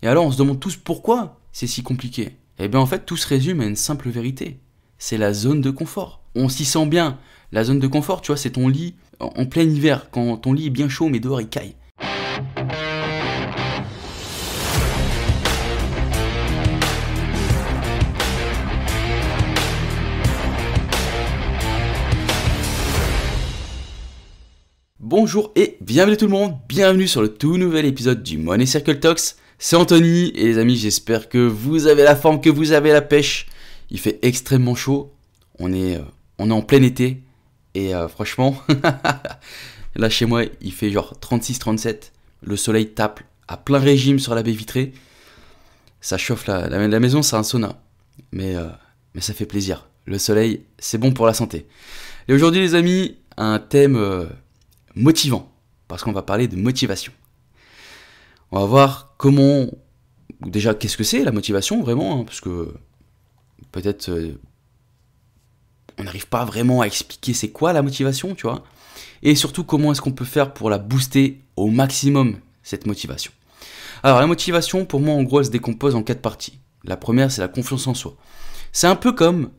Et alors on se demande tous pourquoi c'est si compliqué. Eh bien en fait tout se résume à une simple vérité. C'est la zone de confort. On s'y sent bien. La zone de confort, tu vois, c'est ton lit en plein hiver, quand ton lit est bien chaud mais dehors il caille. Bonjour et bienvenue tout le monde, bienvenue sur le tout nouvel épisode du Money Circle Talks. C'est Anthony et les amis, j'espère que vous avez la forme, que vous avez la pêche. Il fait extrêmement chaud, on est en plein été et franchement, là chez moi il fait genre 36-37, le soleil tape à plein régime sur la baie vitrée. Ça chauffe la maison, c'est un sauna, mais ça fait plaisir. Le soleil, c'est bon pour la santé. Et aujourd'hui les amis, un thème motivant, parce qu'on va parler de motivation. On va voir comment, déjà qu'est-ce que c'est la motivation vraiment, hein, parce que peut-être on n'arrive pas vraiment à expliquer c'est quoi la motivation, tu vois, et surtout comment est-ce qu'on peut faire pour la booster au maximum, cette motivation. Alors la motivation, pour moi en gros, elle se décompose en 4 parties. La première, c'est la confiance en soi. C'est un peu comme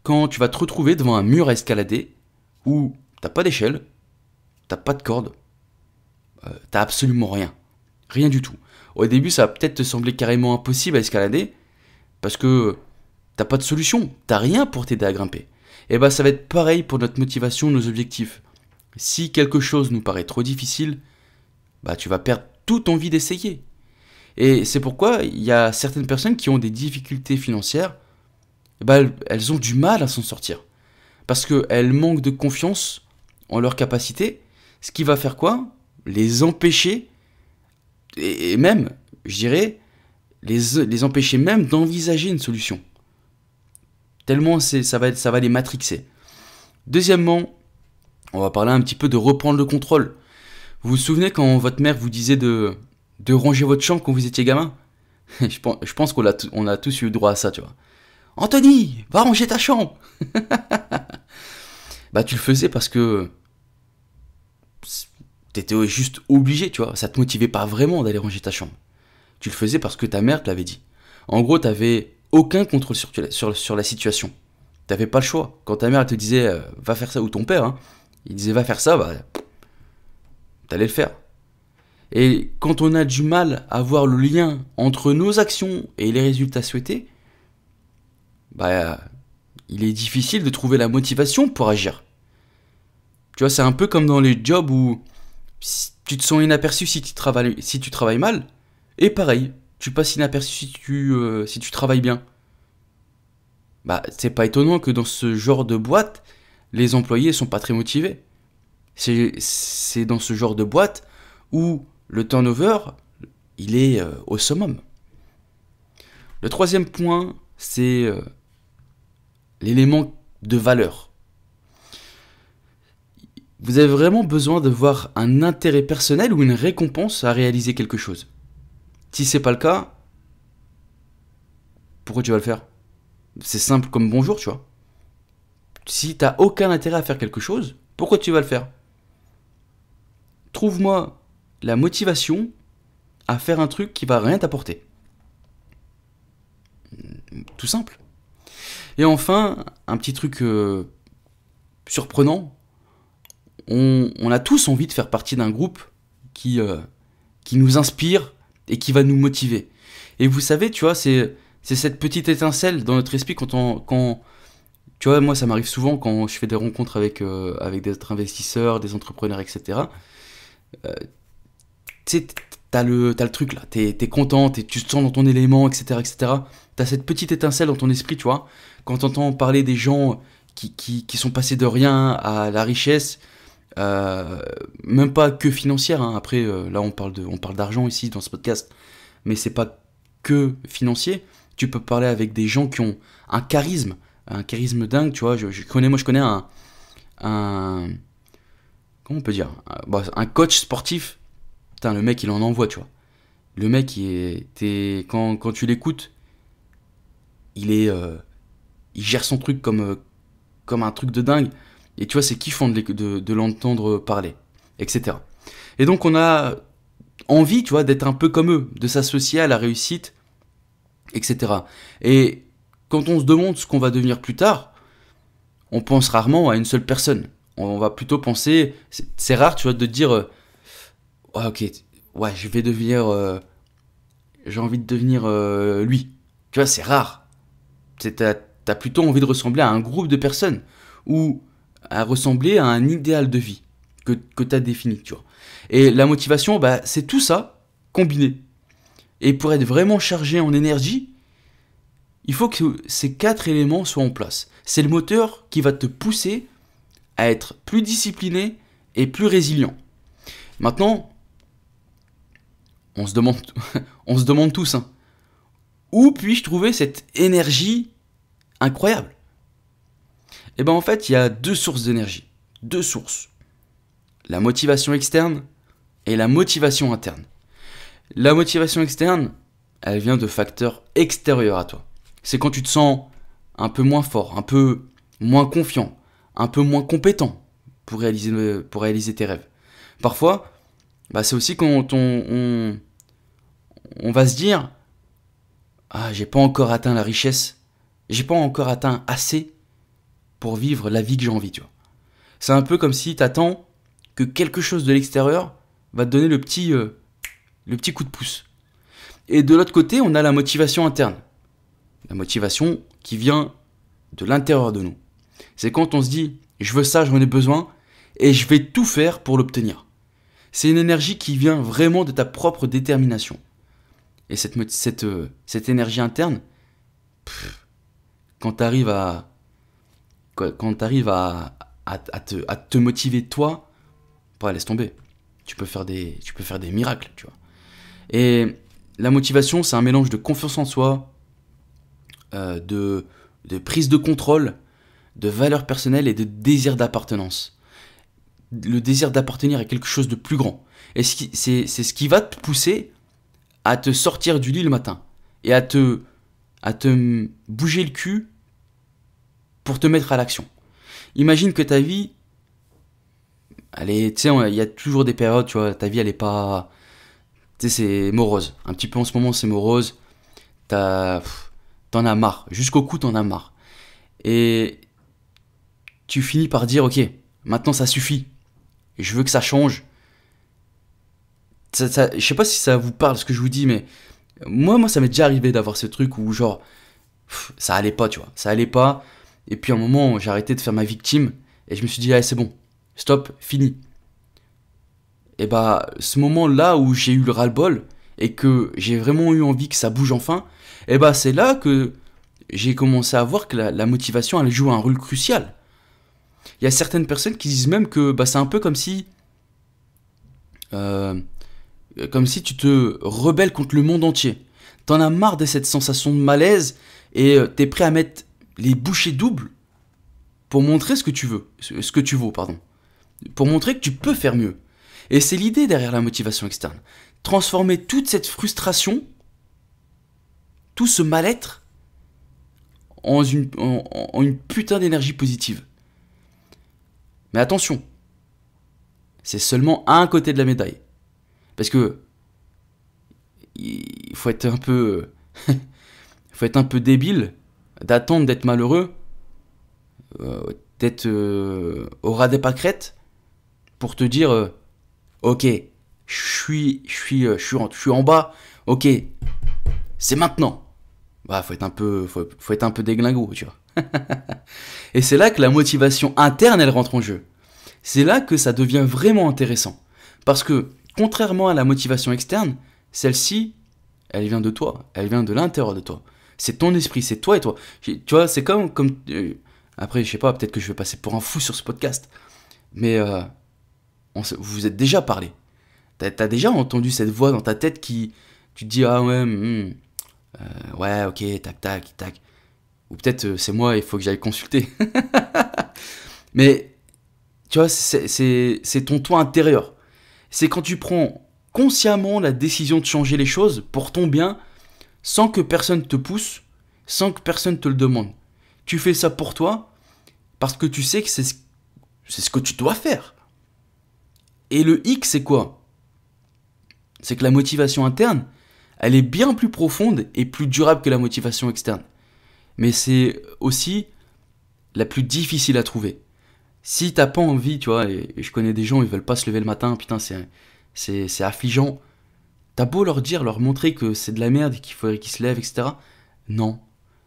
quand tu vas te retrouver devant un mur à escalader où t'as pas d'échelle, t'as pas de corde, t'as absolument rien. Rien du tout. Au début, ça va peut-être te sembler carrément impossible à escalader, parce que t'as pas de solution, t'as rien pour t'aider à grimper. Et bah ça va être pareil pour notre motivation, nos objectifs. Si quelque chose nous paraît trop difficile, bah tu vas perdre toute envie d'essayer. Et c'est pourquoi il y a certaines personnes qui ont des difficultés financières, bah elles ont du mal à s'en sortir. Parce qu'elles manquent de confiance en leurs capacités, ce qui va faire quoi ? Les empêcher, et même, je dirais, les empêcher même d'envisager une solution. Tellement ça va les matrixer. Deuxièmement, on va parler un petit peu de reprendre le contrôle. Vous vous souvenez quand votre mère vous disait de ranger votre chambre quand vous étiez gamin ? Je pense qu'on a tous eu droit à ça, tu vois. Anthony, va ranger ta chambre. Bah tu le faisais parce que t'étais juste obligé, tu vois. Ça te motivait pas vraiment d'aller ranger ta chambre. Tu le faisais parce que ta mère te l'avait dit. En gros, t'avais aucun contrôle sur la situation. T'avais pas le choix. Quand ta mère elle te disait va faire ça, ou ton père, hein, il disait va faire ça, bah t'allais le faire. Et quand on a du mal à voir le lien entre nos actions et les résultats souhaités, bah il est difficile de trouver la motivation pour agir. Tu vois, c'est un peu comme dans les jobs où tu te sens inaperçu si tu travailles mal, et pareil, tu passes inaperçu si tu travailles bien. Bah, c'est pas étonnant que dans ce genre de boîte, les employés sont pas très motivés. C'est dans ce genre de boîte où le turnover, il est au summum. Le troisième point, c'est l'élément de valeur. Vous avez vraiment besoin de voir un intérêt personnel ou une récompense à réaliser quelque chose. Si c'est pas le cas, pourquoi tu vas le faire ? C'est simple comme bonjour, tu vois. Si t'as aucun intérêt à faire quelque chose, pourquoi tu vas le faire ? Trouve-moi la motivation à faire un truc qui va rien t'apporter. Tout simple. Et enfin, un petit truc surprenant. On a tous envie de faire partie d'un groupe qui nous inspire et qui va nous motiver. Et vous savez, tu vois, c'est cette petite étincelle dans notre esprit quand tu vois, moi ça m'arrive souvent quand je fais des rencontres avec des investisseurs, des entrepreneurs, etc. Tu sais, t'as le truc là, t'es content, tu te sens dans ton élément, etc., etc. T'as cette petite étincelle dans ton esprit, tu vois, quand t'entends parler des gens qui sont passés de rien à la richesse. Même pas que financière, hein. Après là on parle d'argent ici dans ce podcast, mais c'est pas que financier. Tu peux parler avec des gens qui ont un charisme dingue, tu vois. Je connais un comment on peut dire, un coach sportif. Putain, le mec il en envoie, tu vois. Le mec quand tu l'écoutes, il gère son truc comme un truc de dingue. Et tu vois, c'est kiffant de l'entendre parler, etc. Et donc on a envie, tu vois, d'être un peu comme eux, de s'associer à la réussite, etc. Et quand on se demande ce qu'on va devenir plus tard, on pense rarement à une seule personne. On va plutôt penser, c'est rare, tu vois, de te dire, ouais, ok, ouais, je vais devenir, j'ai envie de devenir lui. Tu vois, c'est rare. T'as plutôt envie de ressembler à un groupe de personnes ou à ressembler à un idéal de vie que t'as défini, tu vois. Et la motivation, bah, c'est tout ça combiné. Et pour être vraiment chargé en énergie, il faut que ces 4 éléments soient en place. C'est le moteur qui va te pousser à être plus discipliné et plus résilient. Maintenant, on se demande, on se demande tous, hein, où puis-je trouver cette énergie incroyable? Et bien en fait, il y a 2 sources d'énergie. 2 sources. La motivation externe et la motivation interne. La motivation externe, elle vient de facteurs extérieurs à toi. C'est quand tu te sens un peu moins fort, un peu moins confiant, un peu moins compétent pour réaliser tes rêves. Parfois, bah c'est aussi quand on va se dire « Ah, j'ai pas encore atteint la richesse, j'ai pas encore atteint assez pour vivre la vie que j'ai envie, tu vois. » C'est un peu comme si t'attends que quelque chose de l'extérieur va te donner le petit coup de pouce. Et de l'autre côté, on a la motivation interne. La motivation qui vient de l'intérieur de nous. C'est quand on se dit « Je veux ça, j'en ai besoin et je vais tout faire pour l'obtenir. » C'est une énergie qui vient vraiment de ta propre détermination. Et cette énergie interne, quand tu arrives à te motiver toi, bah, laisse tomber. Tu peux faire des miracles, tu vois. Et la motivation, c'est un mélange de confiance en soi, de prise de contrôle, de valeur personnelle et de désir d'appartenance. Le désir d'appartenir à quelque chose de plus grand. Et c'est ce qui va te pousser à te sortir du lit le matin et à te bouger le cul pour te mettre à l'action. Imagine que ta vie, tu sais, il y a toujours des périodes, tu vois, ta vie elle est pas, tu sais, c'est morose. Un petit peu en ce moment c'est morose. T'en as marre. Jusqu'au cou t'en as marre. Et tu finis par dire ok, maintenant ça suffit. Je veux que ça change. Je sais pas si ça vous parle ce que je vous dis, mais moi ça m'est déjà arrivé d'avoir ce truc où genre ça allait pas, tu vois, ça allait pas. Et puis à un moment j'ai arrêté de faire ma victime et je me suis dit allez c'est bon, stop, fini. Et bah ce moment-là où j'ai eu le ras-le-bol et que j'ai vraiment eu envie que ça bouge enfin, et bah c'est là que j'ai commencé à voir que la motivation elle joue un rôle crucial. Il y a certaines personnes qui disent même que bah, c'est un peu comme si tu te rebelles contre le monde entier. T'en as marre de cette sensation de malaise et t'es prêt à mettre les bouchées doubles pour montrer ce que tu vaux, pardon. Pour montrer que tu peux faire mieux. Et c'est l'idée derrière la motivation externe. Transformer toute cette frustration, tout ce mal-être, en une putain d'énergie positive. Mais attention, c'est seulement un côté de la médaille. Parce que il faut être un peu débile d'attendre d'être malheureux, d'être au ras des pâquerettes pour te dire ok, je suis en bas, ok, c'est maintenant. Bah, faut être un peu déglingo, tu vois. Et c'est là que la motivation interne elle rentre en jeu. C'est là que ça devient vraiment intéressant. Parce que contrairement à la motivation externe, celle-ci, elle vient de toi, elle vient de l'intérieur de toi. C'est ton esprit, c'est toi et toi. Tu vois, c'est comme après, je sais pas, peut-être que je vais passer pour un fou sur ce podcast, mais vous vous êtes déjà parlé. T'as déjà entendu cette voix dans ta tête qui, tu te dis ah ouais, ouais, ok, tac, tac, tac. Ou peut-être c'est moi, il faut que j'aille consulter. Mais tu vois, c'est ton toi intérieur. C'est quand tu prends consciemment la décision de changer les choses pour ton bien, sans que personne te pousse, sans que personne te le demande. Tu fais ça pour toi, parce que tu sais que c'est ce que tu dois faire. Et le hic, c'est quoi? c'est que la motivation interne, elle est bien plus profonde et plus durable que la motivation externe. Mais c'est aussi la plus difficile à trouver. Si t'as pas envie, tu vois, et je connais des gens, ils veulent pas se lever le matin, putain, c'est affligeant. T'as beau leur dire, leur montrer que c'est de la merde et qu'il faudrait qu'ils se lèvent, etc. Non,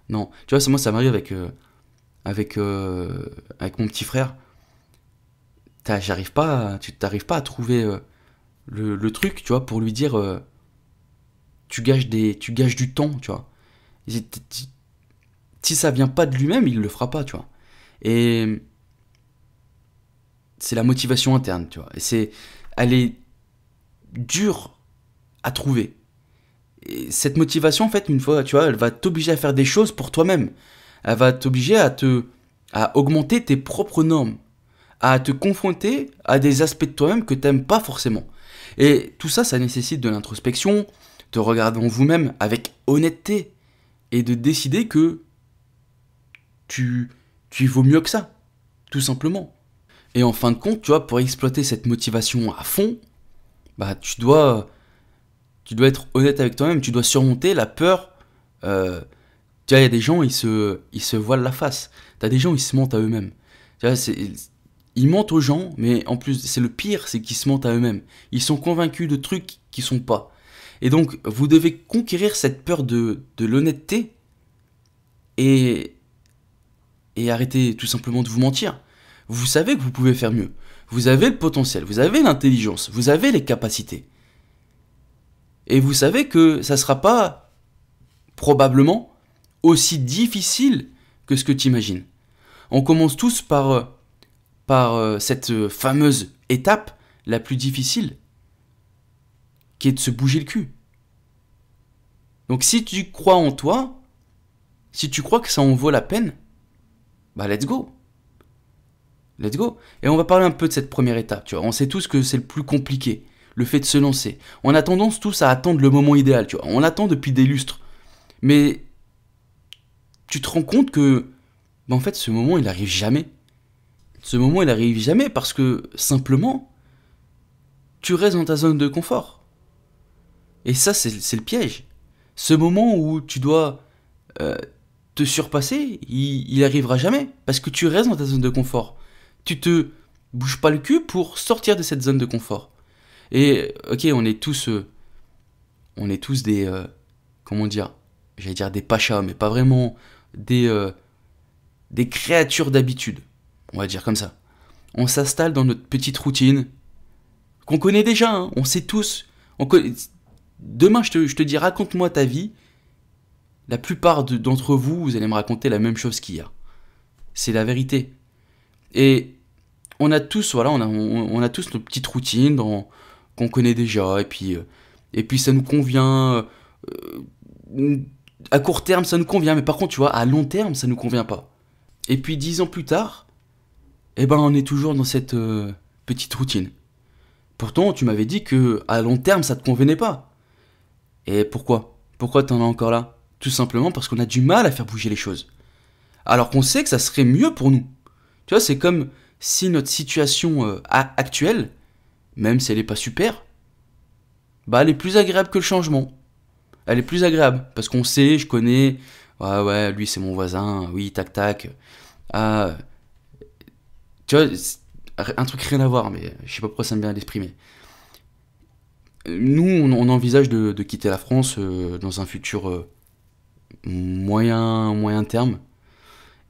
non. Tu vois, moi, ça m'arrive avec mon petit frère. Tu t'arrives pas à trouver le truc, tu vois, pour lui dire, tu gages du temps, tu vois. Si ça vient pas de lui-même, il le fera pas, tu vois. Et c'est la motivation interne, tu vois. Elle est dure à trouver. Et cette motivation, en fait, une fois, tu vois, elle va t'obliger à faire des choses pour toi-même. Elle va t'obliger à augmenter tes propres normes, à te confronter à des aspects de toi-même que t'aimes pas forcément. Et tout ça, ça nécessite de l'introspection, de regarder en vous-même avec honnêteté et de décider que tu vaux mieux que ça, tout simplement. Et en fin de compte, tu vois, pour exploiter cette motivation à fond, bah tu dois être honnête avec toi-même, tu dois surmonter la peur. Tu vois, il y a des gens, ils se voilent la face. T'as des gens, ils se mentent à eux-mêmes. Tu vois, ils mentent aux gens, mais en plus, c'est le pire, c'est qu'ils se mentent à eux-mêmes. Ils sont convaincus de trucs qui sont pas. Et donc, vous devez conquérir cette peur de l'honnêteté et arrêter tout simplement de vous mentir. Vous savez que vous pouvez faire mieux. Vous avez le potentiel, vous avez l'intelligence, vous avez les capacités. Et vous savez que ça ne sera pas probablement aussi difficile que ce que tu imagines. On commence tous par cette fameuse étape la plus difficile, qui est de se bouger le cul. Donc si tu crois en toi, si tu crois que ça en vaut la peine, bah let's go. Let's go. Et on va parler un peu de cette première étape, tu vois. On sait tous que c'est le plus compliqué, le fait de se lancer. On a tendance tous à attendre le moment idéal, tu vois. On l'attend depuis des lustres. Mais tu te rends compte que, bah en fait, ce moment, il arrive jamais. Ce moment, il arrive jamais parce que, simplement, tu restes dans ta zone de confort. Et ça, c'est le piège. Ce moment où tu dois te surpasser, il arrivera jamais. Parce que tu restes dans ta zone de confort. Tu te bouges pas le cul pour sortir de cette zone de confort. Et ok, on est tous des, comment dire, j'allais dire des pachas, mais pas vraiment, des créatures d'habitude, on va dire comme ça. On s'installe dans notre petite routine, qu'on connaît déjà, hein, on sait tous. Demain, je te dis, raconte-moi ta vie. La plupart d'entre vous, vous allez me raconter la même chose qu'hier. C'est la vérité. Et on a tous, voilà, on a tous nos petites routines qu'on connaît déjà, et puis ça nous convient. À court terme, ça nous convient, mais par contre, tu vois, à long terme, ça nous convient pas. Et puis 10 ans plus tard, eh ben, on est toujours dans cette petite routine. Pourtant, tu m'avais dit que à long terme, ça te convenait pas. Et pourquoi? Pourquoi t'en es encore là? Tout simplement parce qu'on a du mal à faire bouger les choses. Alors qu'on sait que ça serait mieux pour nous. Tu vois, c'est comme si notre situation actuelle, même si elle n'est pas super, bah elle est plus agréable que le changement. Elle est plus agréable, parce qu'on sait, je connais, ouais, lui c'est mon voisin, oui, tac tac. Ah, tu vois, un truc rien à voir, mais je sais pas pourquoi ça me vient à l'esprit, mais nous, on envisage de quitter la France dans un futur moyen terme.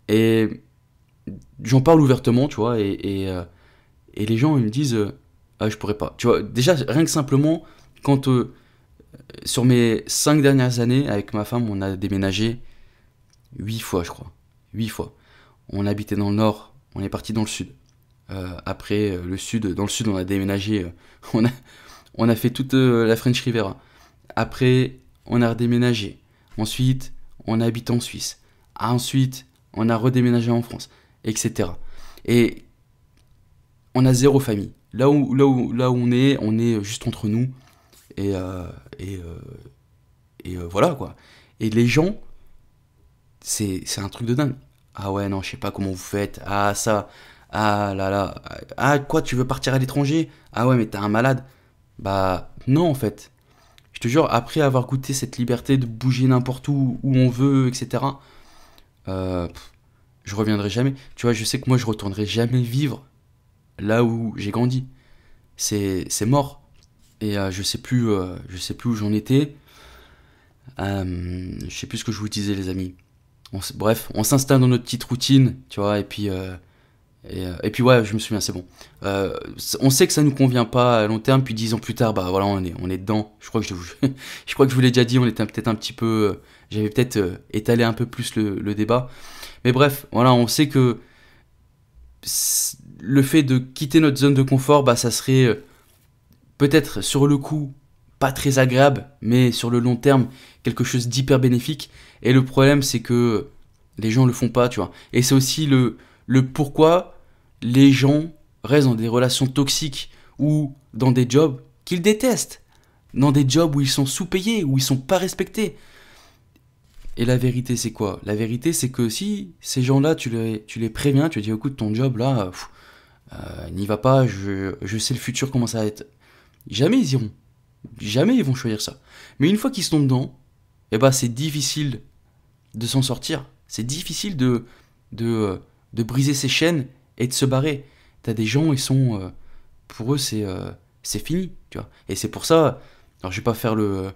Et j'en parle ouvertement, tu vois, et les gens ils me disent ah, je pourrais pas. Tu vois, déjà, rien que simplement, quand sur mes 5 dernières années, avec ma femme, on a déménagé 8 fois, je crois. 8 fois. On habitait dans le nord, on est parti dans le sud. Après, dans le sud, on a déménagé, on a fait toute la French Riviera. Après, on a redéménagé. Ensuite, on a habité en Suisse. Ensuite, on a redéménagé en France, etc. Et on a zéro famille. Là où on est juste entre nous. Et voilà, quoi. Et les gens, c'est un truc de dingue. Ah ouais, non, je sais pas comment vous faites. Ah ça, ah là là. Ah quoi, tu veux partir à l'étranger? Ah ouais, mais t'es un malade. Bah non, en fait. Je te jure, après avoir goûté cette liberté de bouger n'importe où on veut, etc., je reviendrai jamais. Tu vois, je sais que moi, je retournerai jamais vivre là où j'ai grandi. C'est mort. Et je sais plus où j'en étais. Je sais plus ce que je vous disais, les amis. Bref, on s'installe dans notre petite routine, tu vois, et puis ouais, je me souviens, c'est bon. On sait que ça nous convient pas à long terme, puis 10 ans plus tard, bah voilà, on est dedans. Je crois que je crois que je vous l'ai déjà dit, on était peut-être un petit peu, j'avais peut-être étalé un peu plus le débat. Mais bref, voilà, on sait que le fait de quitter notre zone de confort, bah ça serait peut-être sur le coup pas très agréable, mais sur le long terme, quelque chose d'hyper bénéfique. Et le problème, c'est que les gens le font pas, tu vois. Et c'est aussi le pourquoi les gens restent dans des relations toxiques ou dans des jobs qu'ils détestent, dans des jobs où ils sont sous-payés, où ils sont pas respectés. Et la vérité, c'est quoi? La vérité, c'est que si ces gens-là, tu les préviens, tu dis, écoute, ton job là, n'y va pas, je sais le futur, comment ça va être. Jamais ils iront. Jamais ils vont choisir ça. Mais une fois qu'ils sont dedans, eh ben, c'est difficile de s'en sortir. C'est difficile de briser ses chaînes et de se barrer. T'as des gens, ils sont, pour eux, c'est fini, tu vois. Et c'est pour ça, alors je vais pas faire le,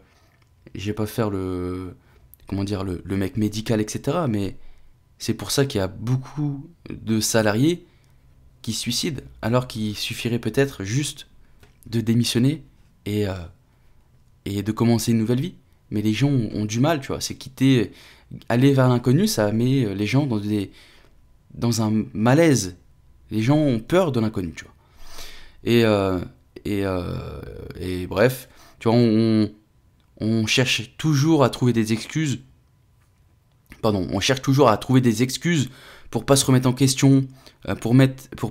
comment dire, le mec médical, etc. Mais c'est pour ça qu'il y a beaucoup de salariés qui se suicident, alors qu'il suffirait peut-être juste de démissionner et de commencer une nouvelle vie. Mais les gens ont du mal, tu vois. C'est quitter, aller vers l'inconnu, ça met les gens dans un malaise. Les gens ont peur de l'inconnu, tu vois. Et bref, tu vois, on cherche toujours à trouver des excuses. Pardon, on cherche toujours à trouver des excuses pour pas se remettre en question, pour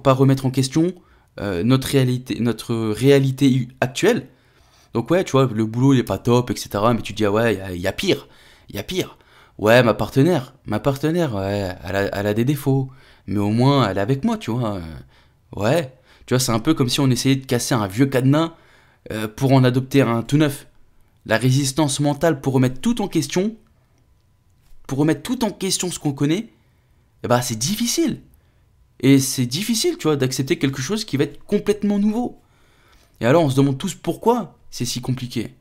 pas remettre en question notre réalité actuelle. Donc ouais, tu vois, le boulot il est pas top, etc. Mais tu te dis, ah ouais, il y a pire. Il y a pire. Ouais, ma partenaire, ouais, elle a des défauts. Mais au moins, elle est avec moi, tu vois. Ouais. Tu vois, c'est un peu comme si on essayait de casser un vieux cadenas pour en adopter un tout neuf. La résistance mentale pour remettre tout en question, ce qu'on connaît, eh ben, c'est difficile. Et c'est difficile, tu vois, d'accepter quelque chose qui va être complètement nouveau. Et alors, on se demande tous pourquoi c'est si compliqué.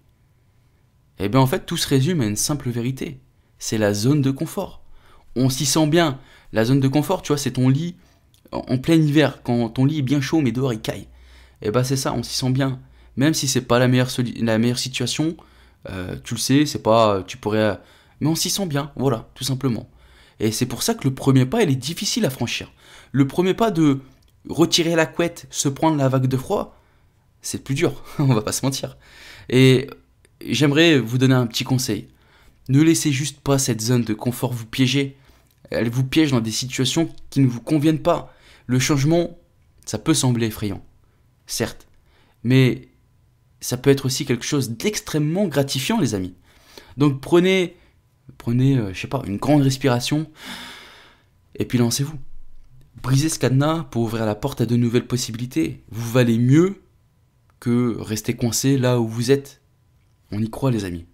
Eh bien, en fait, tout se résume à une simple vérité. C'est la zone de confort. On s'y sent bien. La zone de confort, tu vois, c'est ton lit en plein hiver, quand ton lit est bien chaud, mais dehors il caille. Eh ben, c'est ça, on s'y sent bien. Même si c'est pas la meilleure situation, tu le sais, c'est pas, tu pourrais, mais on s'y sent bien, voilà, tout simplement. Et c'est pour ça que le premier pas, il est difficile à franchir. Le premier pas de retirer la couette, se prendre la vague de froid, c'est le plus dur, on va pas se mentir. Et j'aimerais vous donner un petit conseil. Ne laissez juste pas cette zone de confort vous piéger. Elle vous piège dans des situations qui ne vous conviennent pas. Le changement, ça peut sembler effrayant, certes, mais ça peut être aussi quelque chose d'extrêmement gratifiant, les amis. Donc prenez, je sais pas, une grande respiration, et puis lancez-vous. Brisez ce cadenas pour ouvrir la porte à de nouvelles possibilités. Vous valez mieux que rester coincé là où vous êtes. On y croit, les amis.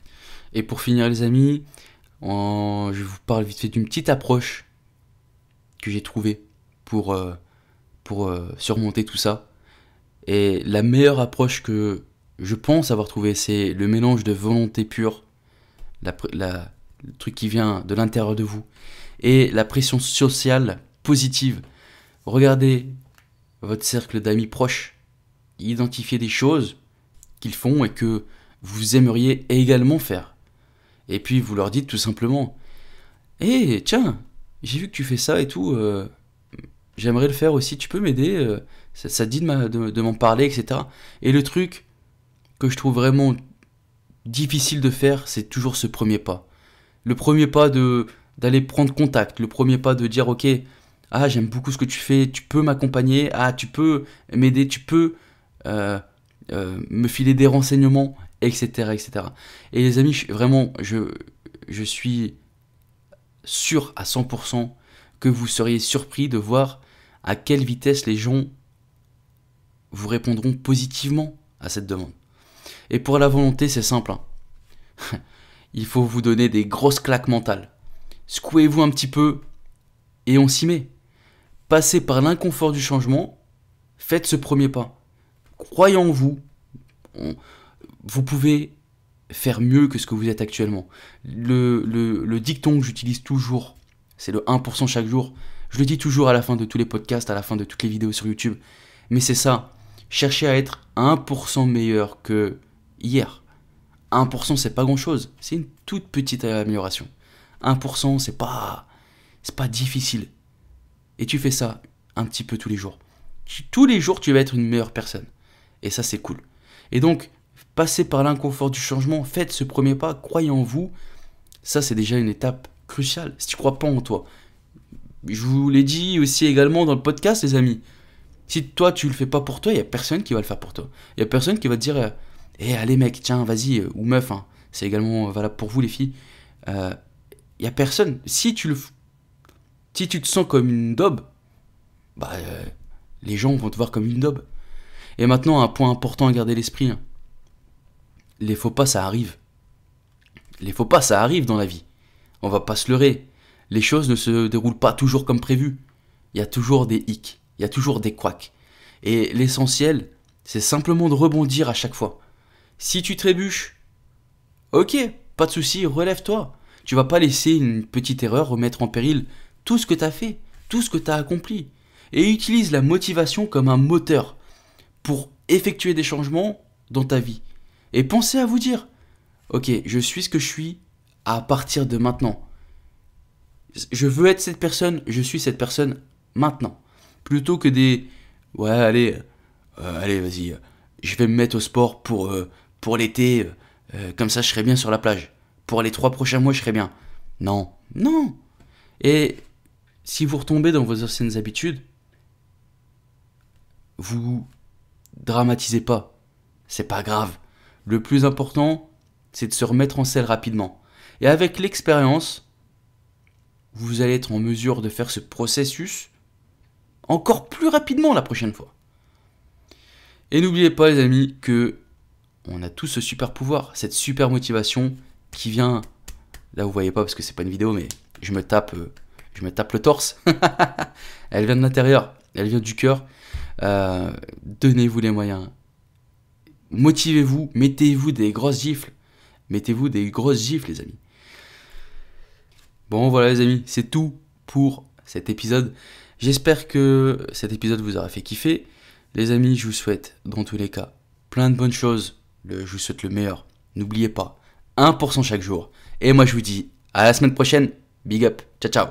Et pour finir, les amis, je vous parle vite fait d'une petite approche que j'ai trouvée pour surmonter tout ça. Et la meilleure approche que je pense avoir trouvée, c'est le mélange de volonté pure, le truc qui vient de l'intérieur de vous, et la pression sociale positive. Regardez votre cercle d'amis proches, identifiez des choses qu'ils font et que vous aimeriez également faire. Et puis vous leur dites tout simplement, hé, tiens, j'ai vu que tu fais ça et tout, j'aimerais le faire aussi, tu peux m'aider, ça te dit de m'en parler, etc. Et le truc que je trouve vraiment difficile de faire, c'est toujours ce premier pas. Le premier pas d'aller prendre contact, le premier pas de dire, ok, ah, j'aime beaucoup ce que tu fais, tu peux m'accompagner, ah, tu peux m'aider, tu peux me filer des renseignements, etc., etc. Et les amis, vraiment, je suis sûr à 100% que vous seriez surpris de voir à quelle vitesse les gens vous répondront positivement à cette demande. Et pour la volonté, c'est simple, hein. Il faut vous donner des grosses claques mentales. Secouez-vous un petit peu et on s'y met. Passez par l'inconfort du changement, faites ce premier pas. Croyez en vous, vous pouvez faire mieux que ce que vous êtes actuellement. Le dicton que j'utilise toujours, c'est le 1% chaque jour. Je le dis toujours à la fin de tous les podcasts, à la fin de toutes les vidéos sur YouTube. Mais c'est ça, cherchez à être 1% meilleur que hier. 1% c'est pas grand chose, c'est une toute petite amélioration. 1% c'est pas difficile. Et tu fais ça un petit peu tous les jours. Tous les jours tu vas être une meilleure personne. Et ça c'est cool. Et donc, passez par l'inconfort du changement, faites ce premier pas, croyez en vous. Ça c'est déjà une étape cruciale. Si tu crois pas en toi, je vous l'ai dit aussi également dans le podcast les amis. Si toi tu le fais pas pour toi, il y a personne qui va le faire pour toi. Il y a personne qui va te dire allez mec, tiens, vas-y, ou meuf, hein, c'est également valable pour vous les filles. Il y a personne. Si tu te sens comme une daube, les gens vont te voir comme une daube. Et maintenant, un point important à garder à l'esprit. Hein. Les faux pas, ça arrive. Les faux pas, ça arrive dans la vie. On va pas se leurrer. Les choses ne se déroulent pas toujours comme prévu. Il y a toujours des hicks, il y a toujours des couacs. Et l'essentiel, c'est simplement de rebondir à chaque fois. Si tu trébuches, ok, pas de souci, relève-toi. Tu vas pas laisser une petite erreur remettre en péril tout ce que tu as fait, tout ce que tu as accompli. Et utilise la motivation comme un moteur pour effectuer des changements dans ta vie. Et pensez à vous dire, ok, je suis ce que je suis à partir de maintenant. Je veux être cette personne, je suis cette personne maintenant. Plutôt que ouais, allez, vas-y, je vais me mettre au sport pour l'été, comme ça je serai bien sur la plage. Pour les 3 prochains mois, je serai bien. Non. Et si vous retombez dans vos anciennes habitudes, vous dramatisez pas. C'est pas grave. Le plus important, c'est de se remettre en selle rapidement. Et avec l'expérience, vous allez être en mesure de faire ce processus encore plus rapidement la prochaine fois. Et n'oubliez pas les amis que on a tous ce super pouvoir, cette super motivation qui vient, là vous voyez pas parce que c'est pas une vidéo mais je me tape le torse. Elle vient de l'intérieur, elle vient du cœur. Donnez-vous les moyens. Motivez-vous, mettez-vous des grosses gifles. Mettez-vous des grosses gifles les amis. Bon voilà les amis, c'est tout pour cet épisode. J'espère que cet épisode vous aura fait kiffer. Les amis, je vous souhaite dans tous les cas plein de bonnes choses. Je vous souhaite le meilleur. N'oubliez pas, 1% chaque jour. Et moi je vous dis à la semaine prochaine. Big up, ciao ciao.